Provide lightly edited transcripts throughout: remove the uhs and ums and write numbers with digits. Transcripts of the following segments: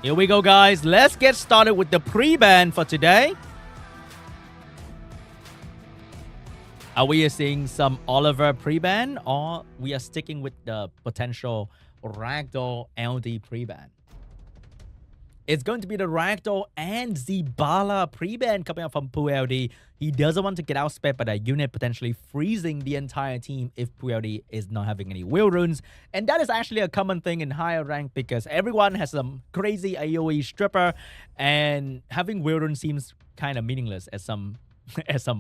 Here we go, guys. Let's get started with the pre-ban for today. Are we seeing some Oliver pre-ban, or we are sticking with the potential Ragdoll LD pre-ban? It's going to be the Ragdoll and SWBattle pre-ban coming out from POOLD. He doesn't want to get outsped by that unit, potentially freezing the entire team if POOLD is not having any wheel runes. And that is actually a common thing in higher rank because everyone has some crazy AoE stripper, and having wheel runes seems kind of meaningless at some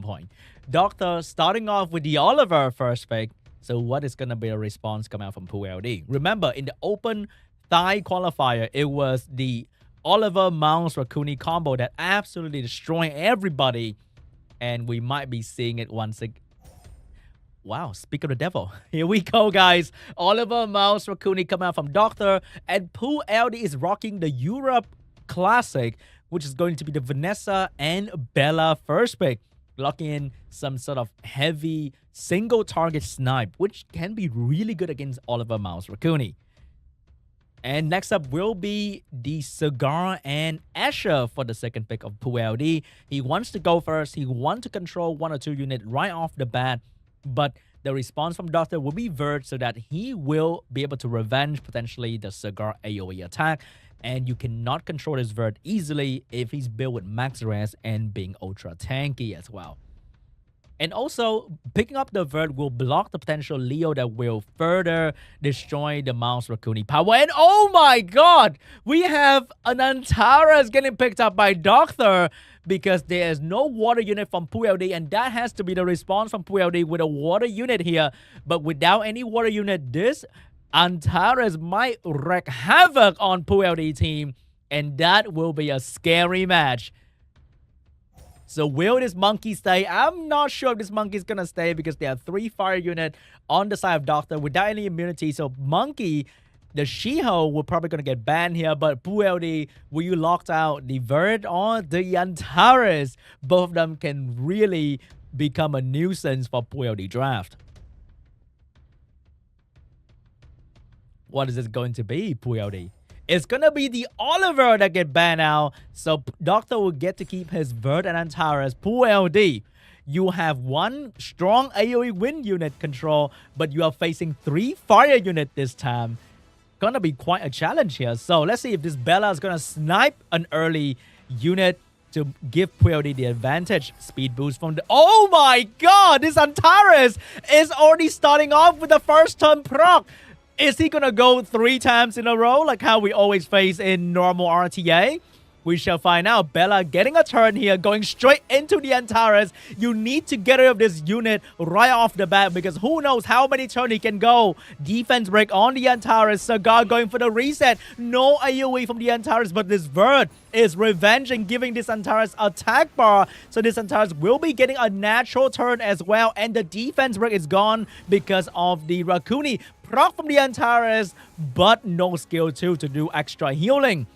point. DOCTHURR starting off with the Oliver first pick. So what is going to be a response coming out from POOLD? Remember, in the open thigh qualifier, it was the Oliver Mouse Raccoon combo that absolutely destroyed everybody, and we might be seeing it once again. Wow, speak of the devil. Here we go, guys. Oliver Mouse Raccoon coming out from DOCTHURR, and POOLD is rocking the Europe Classic, which is going to be the Vanessa and Bella first pick, locking in some sort of heavy single target snipe, which can be really good against Oliver Mouse Raccoon. And next up will be the Cigar and Asher for the second pick of POOLD. He wants to go first. He wants to control 1 or 2 units right off the bat. But the response from DOCTHURR will be Vert so that he will be able to revenge potentially the Cigar AoE attack. And you cannot control this Vert easily if he's built with max res and being ultra tanky as well. And also, picking up the Vert will block the potential Leo that will further destroy the Mouse Raccoon power. And oh my god! We have an Antares getting picked up by DOCTHURR because there is no water unit from POOLD, and that has to be the response from POOLD with a water unit here. But without any water unit, this Antares might wreak havoc on POOLD team, and that will be a scary match. So will this monkey stay? I'm not sure if this monkey is going to stay because there are 3 fire units on the side of DOCTHURR without any immunity. So monkey, the She-Ho, will probably going to get banned here. But POOLD, will you lock out the Vert or the Antares? Both of them can really become a nuisance for POOLD draft. What is this going to be, POOLD? It's going to be the Oliver that get banned out. So DOCTHURR will get to keep his Vert and Antares. POOLD, you have 1 strong AoE wind unit control, but you are facing 3 fire unit this time. Gonna be quite a challenge here. So let's see if this Bella is gonna snipe an early unit to give POOLD the advantage. Speed boost from the... Oh my god! This Antares is already starting off with the first turn proc. Is he gonna go 3 times in a row like how we always face in normal RTA? We shall find out. Bella getting a turn here, going straight into the Antares. You need to get rid of this unit right off the bat because who knows how many turns he can go. Defense break on the Antares. Cigar going for the reset. No AoE from the Antares, but this Vert is revenging, giving this Antares attack bar. So this Antares will be getting a natural turn as well. And the defense break is gone because of the Raccoon. Proc from the Antares, but no skill 2 to do extra healing.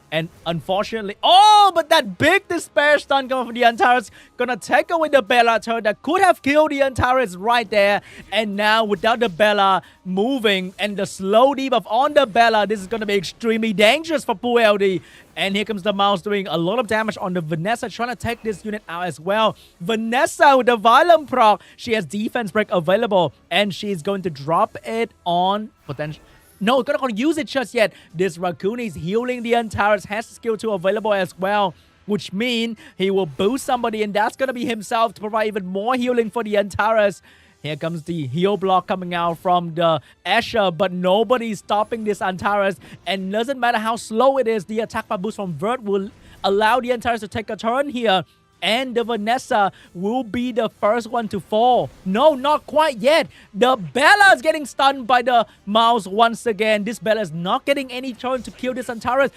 And unfortunately, oh, but that big despair stun coming from the Antares gonna take away the Bella turn that could have killed the Antares right there. And now without the Bella moving and the slow debuff on the Bella, this is gonna be extremely dangerous for POOLD. And here comes the Mouse doing a lot of damage on the Vanessa, trying to take this unit out as well. Vanessa with the Violent proc, she has defense break available, and she's going to drop it on potential. No, not going to use it just yet. This Raccoon is healing the Antares, has skill 2 available as well, which means he will boost somebody, and that's going to be himself to provide even more healing for the Antares. Here comes the heal block coming out from the Asher, but nobody's stopping this Antares, and doesn't matter how slow it is, the attack by boost from Vert will allow the Antares to take a turn here. And the Vanessa will be the first one to fall. No, not quite yet. The Bella is getting stunned by the Mouse once again. This Bella is not getting any turn to kill this Antares.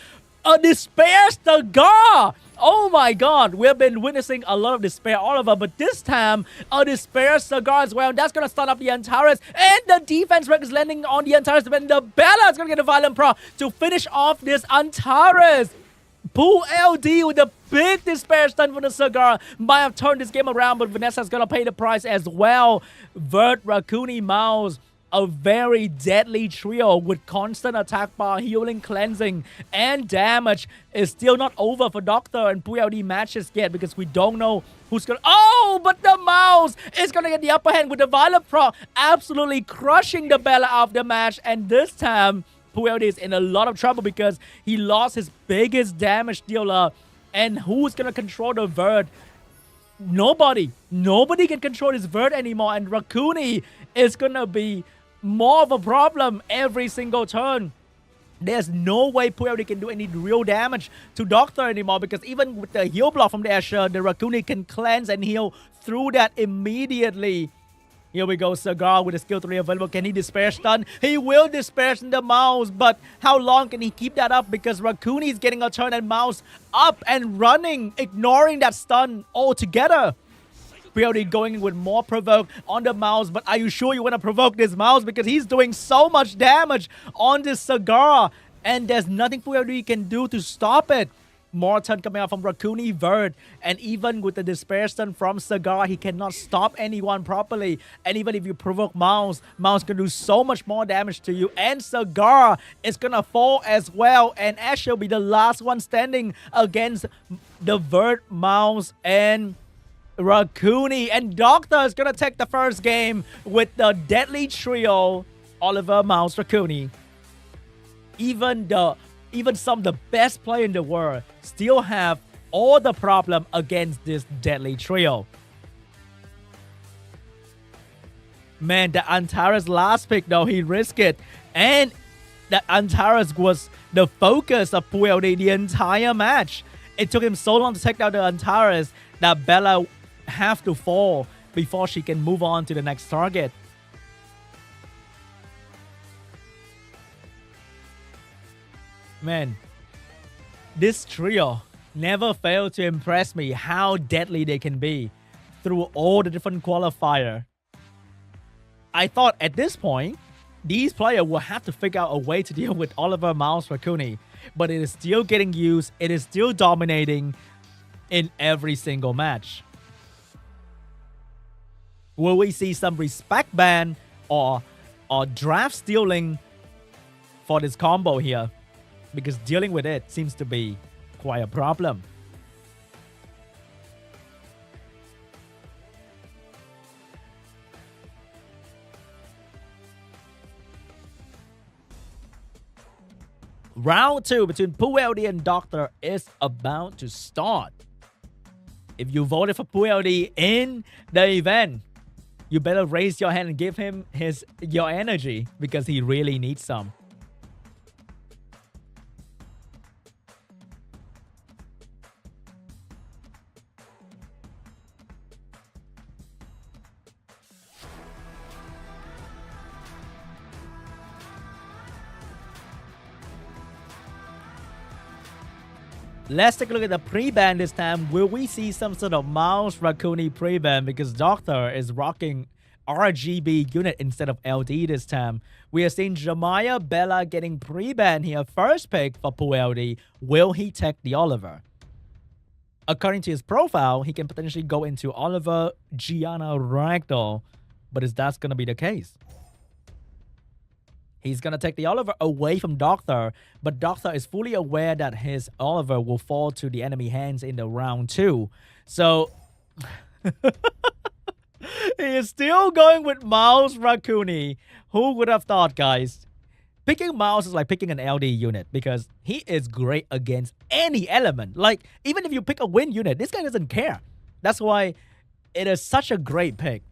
A Despair Cigar! Oh my god, we have been witnessing a lot of Despair all over, but this time, a Despair Cigar as well. That's going to stun up the Antares, and the defense break is landing on the Antares, but the Bella is going to get a Violent Pro to finish off this Antares. POOLD with a big despair stun from the Cigar might have turned this game around, but Vanessa's gonna pay the price as well. Vert, Raccoon, Mouse a very deadly trio with constant attack bar, healing, cleansing, and damage is still not over for DOCTHURR and POOLD matches yet because we don't know who's gonna... Oh, but the mouse is gonna get the upper hand with the Violet Proc absolutely crushing the Bella out of the match. And this time, POOLD is in a lot of trouble because he lost his biggest damage dealer. And who's gonna control the Vert? Nobody. Nobody can control this Vert anymore. And rune is gonna be more of a problem every single turn. There's no way POOLD can do any real damage to DOCTHURR anymore because even with the heal block from the Asher, the rune can cleanse and heal through that immediately. Here we go, Cigar with the skill 3 available. Can he disperse stun? He will disperse the mouse, but how long can he keep that up? Because rune is getting a turn and mouse up and running, ignoring that stun altogether. POOLD going in with more provoke on the mouse, but are you sure you want to provoke this mouse? Because he's doing so much damage on this Cigar, and there's nothing POOLD can do to stop it. More turn coming out from rune, Vert, and even with the despair stun from Cigar, he cannot stop anyone properly. And even if you provoke mouse can do so much more damage to you, and Cigar is gonna fall as well, and Ash will be the last one standing against the Vert, mouse, and rune. And DOCTHURR is gonna take the first game with the deadly trio, Oliver, mouse, rune. Even some of the best players in the world still have all the problem against this deadly trio. Man, the Antares last pick though, he risked it. And the Antares was the focus of POOLD the entire match. It took him so long to take down the Antares that Bella have to fall before she can move on to the next target. Man, this trio never failed to impress me how deadly they can be through all the different qualifiers. I thought at this point, these players will have to figure out a way to deal with Oliver, mouse, rune, but it is still getting used, it is still dominating in every single match. Will we see some respect ban or draft stealing for this combo here? Because dealing with it seems to be quite a problem. Round 2 between POOLD and DOCTHURR is about to start. If you voted for POOLD in the event, you better raise your hand and give him your energy because he really needs some. Let's take a look at the pre-ban this time. Will we see some sort of mouse rune pre-ban because DOCTHURR is rocking RGB unit instead of LD this time. We are seeing Jeremiah Bella getting pre-ban here. First pick for POOLD. Will he take the Oliver? According to his profile, he can potentially go into Oliver, Gianna, Ragdoll. But is that going to be the case? He's going to take the Oliver away from DOCTHURR, but DOCTHURR is fully aware that his Oliver will fall to the enemy hands in the round 2. So, he is still going with mouse rune. Who would have thought, guys? Picking mouse is like picking an LD unit because he is great against any element. Like, even if you pick a wind unit, this guy doesn't care. That's why it is such a great pick.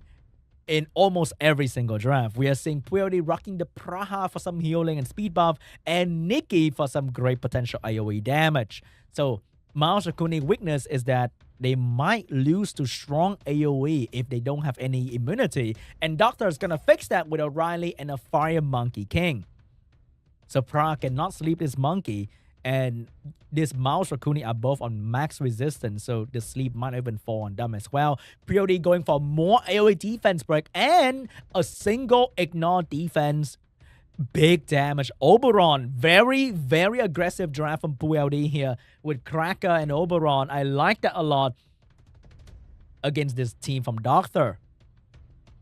In almost every single draft, we are seeing POOLD rocking the Praha for some healing and speed buff, and Nikki for some great potential AoE damage. So, mouse rune weakness is that they might lose to strong AoE if they don't have any immunity, and DOCTHURR is gonna fix that with a Riley and a Fire Monkey King. So Praha cannot sleep this monkey, and this mouse rune are both on max resistance, so the sleep might even fall on them as well. POOLD going for more AoE defense break and a single ignore defense. Big damage. Oberon, very, very aggressive draft from POOLD here with Cracker and Oberon. I like that a lot against this team from DOCTHURR.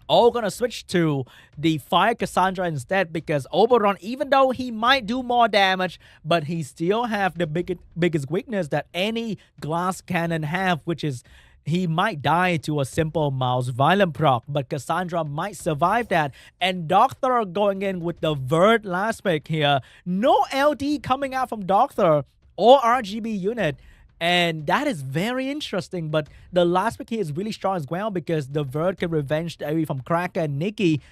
all gonna switch to the Fire Cassandra instead, because Oberon, even though he might do more damage, but he still have the biggest weakness that any glass cannon have, which is he might die to a simple mouse violent proc, but Cassandra might survive that. And DOCTHURR going in with the Vert last pick here. No LD coming out from DOCTHURR or RGB unit. And that is very interesting, but the last pick here is really strong as well, because the Vert can revenge the AoE from Cracker and Nikki,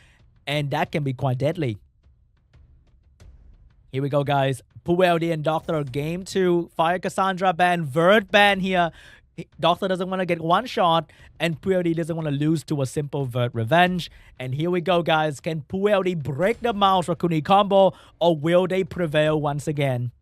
and that can be quite deadly. Here we go, guys. POOLD and DOCTHURR game 2. Fire Cassandra ban, Vert ban here. DOCTHURR doesn't want to get one shot, and POOLD doesn't want to lose to a simple Vert revenge. And here we go, guys. Can POOLD break the Mouse Raccoon combo, or will they prevail once again?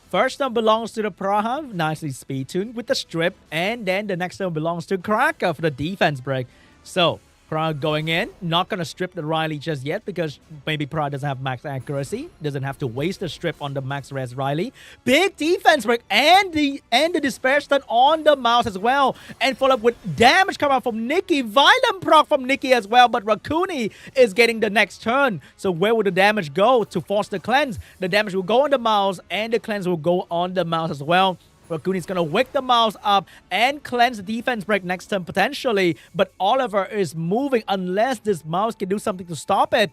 First one belongs to the Praha, nicely speed tuned with the strip, and then the next one belongs to Cracker for the defense break. So Praha going in, not going to strip the Riley just yet, because maybe Praha doesn't have max accuracy, doesn't have to waste the strip on the max res Riley. Big defense break, and the despair stun on the Mouse as well, and followed up with damage coming out from Nikki, violent proc from Nikki as well, but Raccoon is getting the next turn. So where will the damage go to force the cleanse? The damage will go on the Mouse, and the cleanse will go on the Mouse as well. Raccoon is going to wake the Mouse up and cleanse the defense break next turn potentially. But Oliver is moving unless this Mouse can do something to stop it.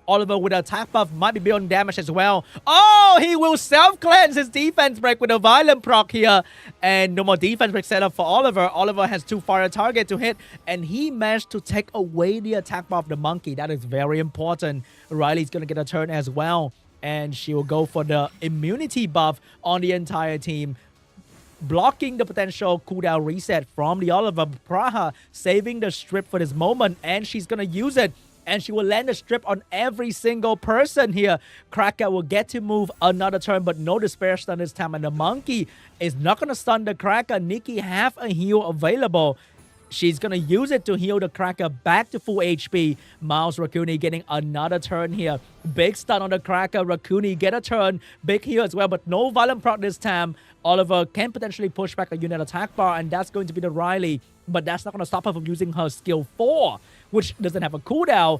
Oliver with an attack buff might be building damage as well. Oh, he will self-cleanse his defense break with a violent proc here. And no more defense break set up for Oliver. Oliver has 2 fire target to hit, and he managed to take away the attack buff of the monkey. That is very important. Riley's going to get a turn as well, and she will go for the immunity buff on the entire team, blocking the potential cooldown reset from the Oliver. Praha saving the strip for this moment, and she's gonna use it, and she will land the strip on every single person here. Cracker will get to move another turn, but no despair stun this time, and the monkey is not gonna stun the Cracker. Nikki have a heal available. She's going to use it to heal the Cracker back to full HP. Mouse Raccoon getting another turn here. Big stun on the Cracker. Raccoon get a turn. Big heal as well, but no violent proc this time. Oliver can potentially push back a unit attack bar, and that's going to be the Riley. But that's not going to stop her from using her skill 4, which doesn't have a cooldown.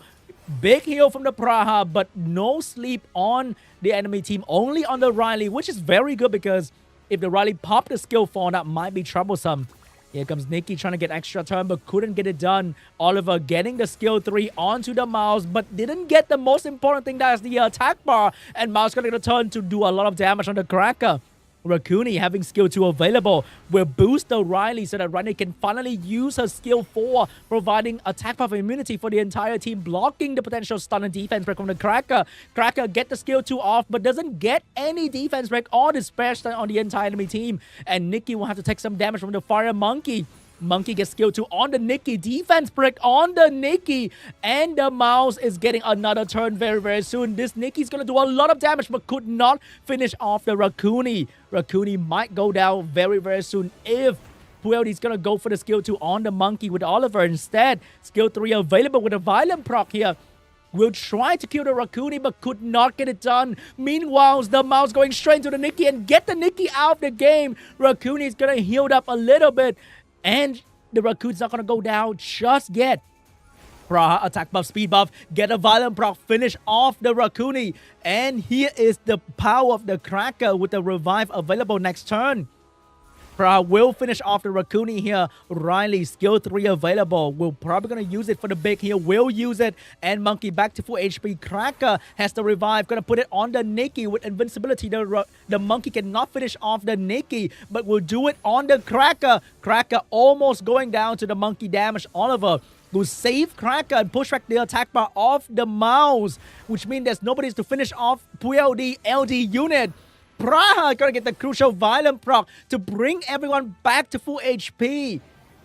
Big heal from the Praha, but no sleep on the enemy team. Only on the Riley, which is very good, because if the Riley popped the skill 4, that might be troublesome. Here comes Nikki trying to get extra turn, but couldn't get it done. Oliver getting the skill 3 onto the Mouse, but didn't get the most important thing, that is the attack bar. And Mouse gonna get a turn to do a lot of damage on the Cracker. Raccoon having skill 2 available will boost the Riley so that Riley can finally use her skill 4, providing attack buff immunity for the entire team, blocking the potential stun and defense break from the Cracker. Cracker get the skill 2 off, but doesn't get any defense break or despair stun on the entire enemy team. And Nikki will have to take some damage from the Fire Monkey. Monkey gets skill 2 on the Nikki. Defense break on the Nikki. And the Mouse is getting another turn very, very soon. This Nikki's going to do a lot of damage, but could not finish off the Raccoon. Raccoon might go down very, very soon if POOLD is going to go for the skill 2 on the Monkey with Oliver. Instead, skill 3 available with a violent proc here. Will try to kill the Raccoon, but could not get it done. Meanwhile, the Mouse going straight into the Nikki and get the Nikki out of the game. Raccoon is going to heal up a little bit. And the Raccoon's not going to go down just yet. Praha attack buff, speed buff, get a violent proc, finish off the Raccoon. And here is the power of the Cracker with the revive available next turn. Praha will finish off the Raccoon here. Riley, skill 3 available. We're probably going to use it for the big heal. Will use it. And Monkey back to full HP. Cracker has the revive. Going to put it on the Nikki with invincibility. The Monkey cannot finish off the Nikki, but will do it on the Cracker. Cracker almost going down to the Monkey damage. Oliver will save Cracker and push back the attack bar off the Mouse, which means there's nobody to finish off POOLD LD unit. Praha gonna get the crucial violent proc to bring everyone back to full HP.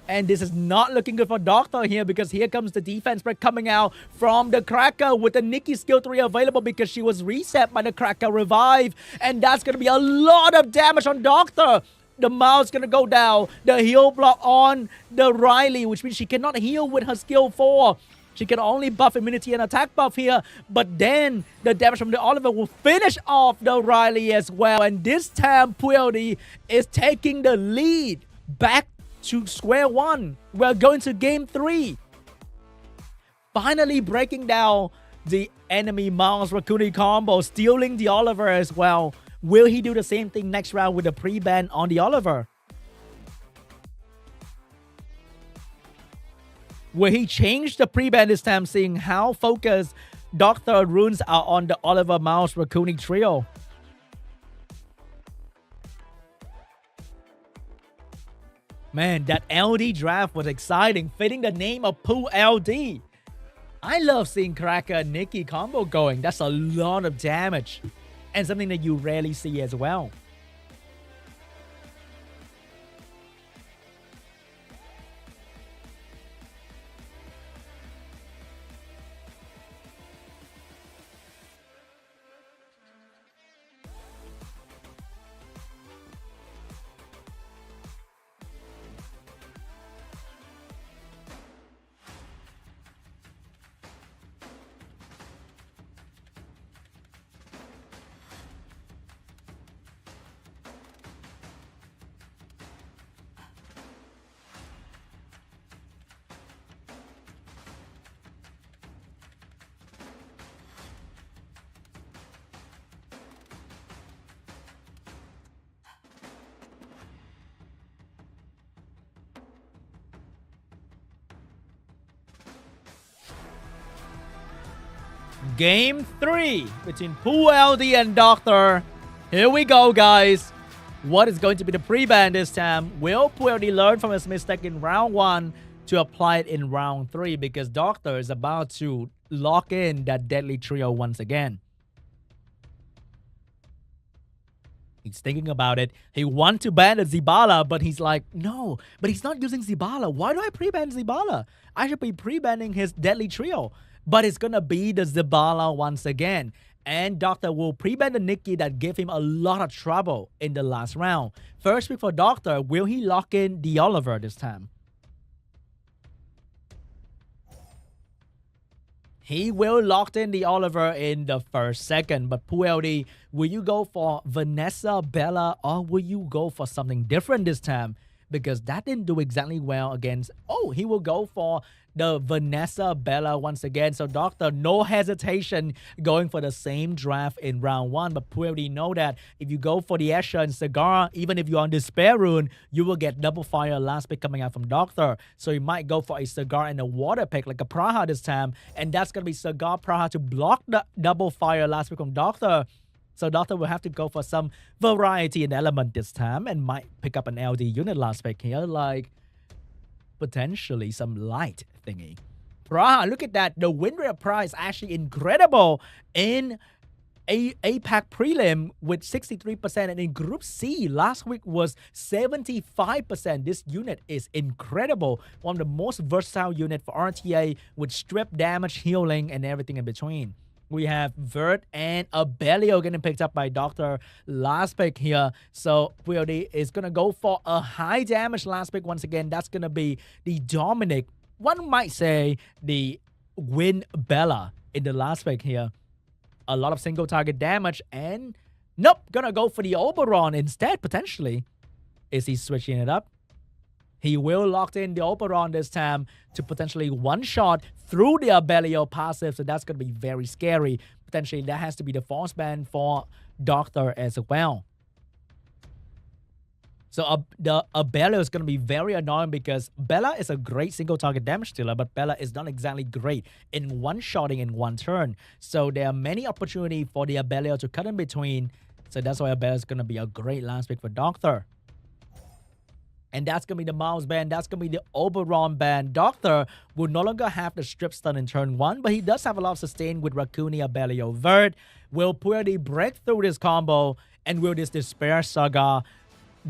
And this is not looking good for DOCTHURR here, because here comes the defense break coming out from the Cracker with the Nikki skill 3 available, because she was reset by the Cracker revive. And that's gonna be a lot of damage on DOCTHUR. The Mouse gonna go down. The heal block on the Riley, which means she cannot heal with her skill 4. She can only buff immunity and attack buff here, but then the damage from the Oliver will finish off the Riley as well. And this time, POOLD is taking the lead back to square one. We're going to game 3. Finally breaking down the enemy Mouse Raccoon combo, stealing the Oliver as well. Will he do the same thing next round with the pre-ban on the Oliver? Will he change the pre-ban this time, seeing how focused DOCTHURR runes are on the Oliver Mouse Raccoon trio? Man, that LD draft was exciting, fitting the name of POOLD. I love seeing Cracker and Nikki combo going. That's a lot of damage, and something that you rarely see as well. Game 3 between POOLD and DOCTHURR. Here we go, guys. What is going to be the pre-ban this time? Will POOLD learn from his mistake in round 1 to apply it in round 3? Because DOCTHURR is about to lock in that deadly trio once again. He's thinking about it. He wants to ban the Zibala, but he's like, no, but he's not using Zibala. Why do I pre-ban Zibala? I should be pre-banning his deadly trio. But it's gonna be the Zibala once again. And DOCTHURR will pre-ban the Nikki that gave him a lot of trouble in the last round. First pick for DOCTHURR, will he lock in the Oliver this time? He will lock in the Oliver in the first second. But POOLD, will you go for Vanessa, Bella, or will you go for something different this time? Because that didn't do exactly well against... Oh, he will go for the Vanessa, Bella once again. So DOCTHURR, no hesitation, going for the same draft in round 1. But POOLD know that if you go for the Escher and Cigar, even if you're on Despair Rune, you will get double fire last pick coming out from DOCTHURR. So you might go for a Cigar and a water pick like a Praha this time. And that's going to be Cigar Praha to block the double fire last pick from DOCTHURR. So DOCTHURR will have to go for some variety in element this time and might pick up an LD unit last pick here, like potentially some light thingy. Praha, look at that. The win rate of Praha is actually incredible in APAC prelim with 63%, and in Group C last week was 75%. This unit is incredible. One of the most versatile unit for RTA with strip damage, healing, and everything in between. We have Vert and Abellio getting picked up by DOCTHURR last pick here. So POOLD is going to go for a high damage last pick once again. That's going to be the Dominic. One might say the Win Bella in the last pick here. A lot of single target damage, and nope, gonna go for the Oberon instead, potentially. Is he switching it up? He will lock in the Oberon this time to potentially one-shot through the Abellio passive, so that's going to be very scary. Potentially, that has to be the force ban for DOCTHURR as well. So the Abellio is going to be very annoying because Bella is a great single target damage dealer, but Bella is not exactly great in one-shotting in one turn. So there are many opportunities for the Abellio to cut in between. So that's why Abellio is going to be a great last pick for DOCTHURR. And that's going to be the Mouse ban. That's going to be the Oberon ban. DOCTHURR will no longer have the strip stun in turn 1, but he does have a lot of sustain with Raccoon, Abellio, Vert. Will POOLD break through this combo, and will this Despair Saga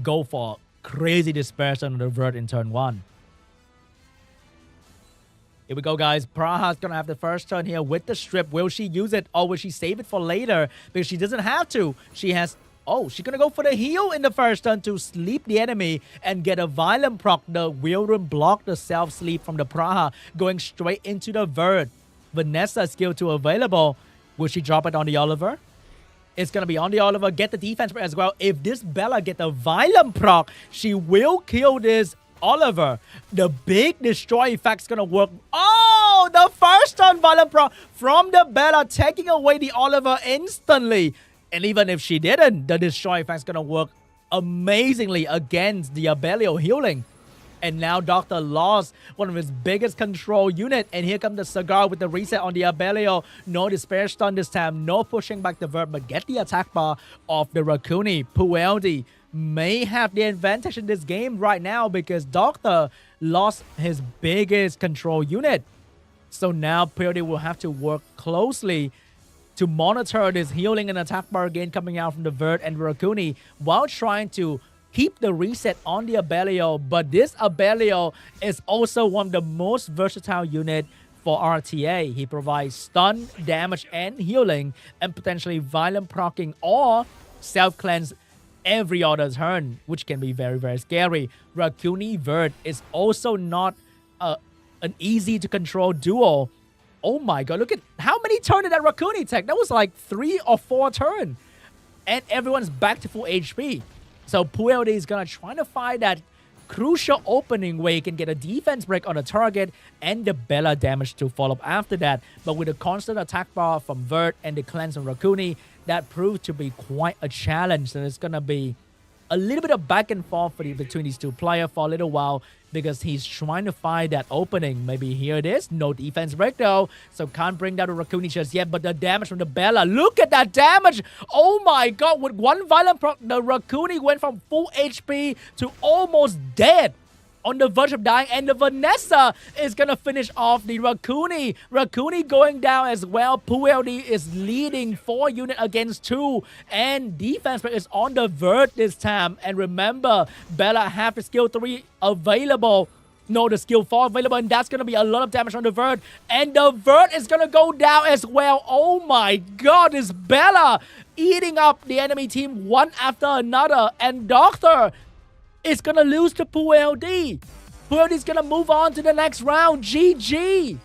go for crazy dispersion on the Vert in turn 1? Here we go, guys. Praha's going to have the first turn here with the strip. Will she use it, or will she save it for later? Because she doesn't have to. She has Oh, she's gonna go for the heal in the first turn to sleep the enemy and get a violent proc. The rune block the self-sleep from the Praha, going straight into the Vert. Vanessa skill 2 available. Will she drop it on the Oliver? It's gonna be on the Oliver. Get the defense as well. If this Bella get a violent proc, she will kill this Oliver. The big destroy effect's gonna work. Oh, the first turn violent proc from the Bella, taking away the Oliver instantly. And even if she didn't, the destroy effect's gonna work amazingly against the Abelio healing. And now Doctor lost one of his biggest control unit. And here comes the Cigar with the reset on the Abelio. No despair stun this time. No pushing back the Vert, but get the attack bar of the Raccoon. POOLD may have the advantage in this game right now because Doctor lost his biggest control unit. So now POOLD will have to work closely to monitor this healing and attack bar again coming out from the Vert and Raccoon while trying to keep the reset on the Abelio. But this Abelio is also one of the most versatile units for RTA. He provides stun, damage, and healing, and potentially violent proccing or self-cleanse every other turn, which can be very, very scary. Raccoon Vert is also not an easy to control duo. Oh my god, look at how many turns did that Raccoon take? That was like 3 or 4 turns. And everyone's back to full HP. So POOLD is going to try to find that crucial opening where he can get a defense break on the target and the Bella damage to follow up after that. But with a constant attack bar from Vert and the cleanse from Raccoon, that proved to be quite a challenge. So it's going to be a little bit of back and forth between these two players for a little while because he's trying to find that opening. Maybe here it is. No defense break though. So can't bring down the Raccoon just yet. But the damage from the Bella. Look at that damage. Oh my god. With one violent proc, the Raccoon went from full HP to almost dead. On the verge of dying, and the Vanessa is gonna finish off the Raccoon. Raccoon going down as well. POOLD is leading 4 units against 2, and defense is on the Vert this time. And remember, Bella have the skill 3 available. No, the skill 4 available, and that's gonna be a lot of damage on the Vert. And the Vert is gonna go down as well. Oh my god, this Bella eating up the enemy team one after another, and DOCTHURR is gonna lose to POOLD. POOLD is gonna move on to the next round. GG.